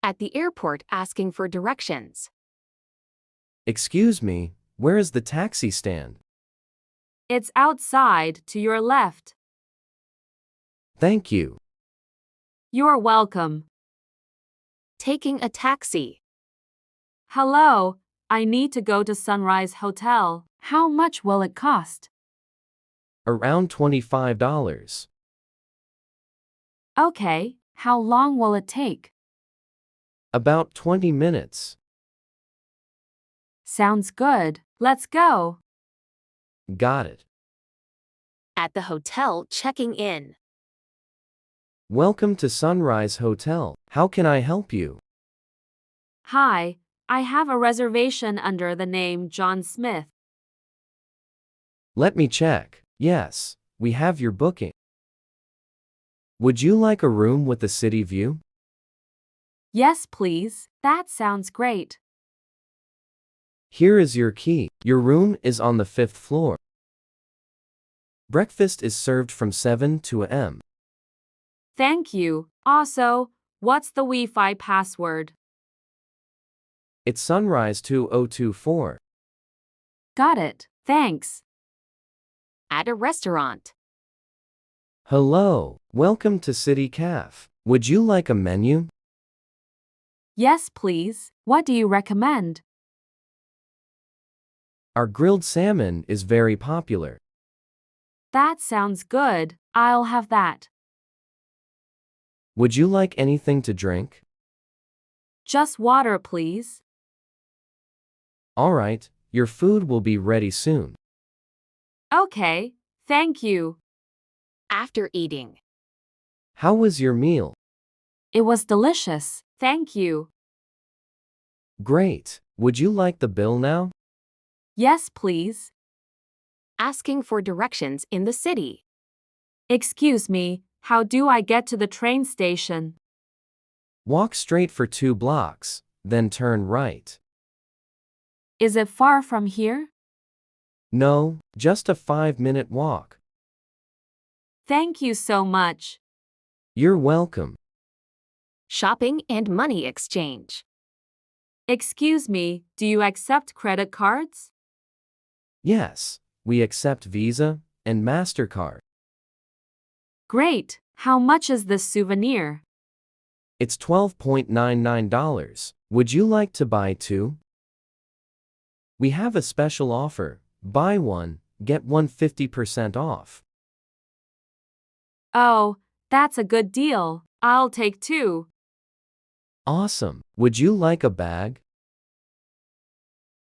At the airport asking for directions. Excuse me, where is the taxi stand? It's outside to your left. Thank you. You're welcome. Taking a taxi. Hello, I need to go to Sunrise Hotel. How much will it cost? Around $25. Okay, how long will it take? About 20 minutes. Sounds good. Let's go. Got it. At the hotel checking in. Welcome to Sunrise Hotel. How can I help you? Hi, I have a reservation under the name John Smith. Let me check. Yes, we have your booking. Would you like a room with a city view? Yes, please. That sounds great. Here is your key. Your room is on the 5th floor. Breakfast is served from 7 to a.m. Thank you. Also, what's the Wi-Fi password? It's Sunrise 2024. Got it. Thanks. At a restaurant. Hello, welcome to City Cafe. Would you like a menu? Yes, please. What do you recommend? Our grilled salmon is very popular. That sounds good. I'll have that. Would you like anything to drink? Just water, please. All right, your food will be ready soon. Okay, thank you. After eating. How was your meal? It was delicious. Thank you. Great. Would you like the bill now? Yes, please. Asking for directions in the city. Excuse me, how do I get to the train station? Walk straight for 2 blocks, then turn right. Is it far from here? No, just a 5-minute walk. Thank you so much. You're welcome. Shopping and money exchange. Excuse me, do you accept credit cards? Yes, we accept Visa and MasterCard. Great. How much is this souvenir? It's $12.99. Would you like to buy 2? We have a special offer. Buy 1, get 1 50% off. Oh, that's a good deal. I'll take 2. Awesome. Would you like a bag?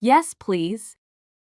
Yes, please.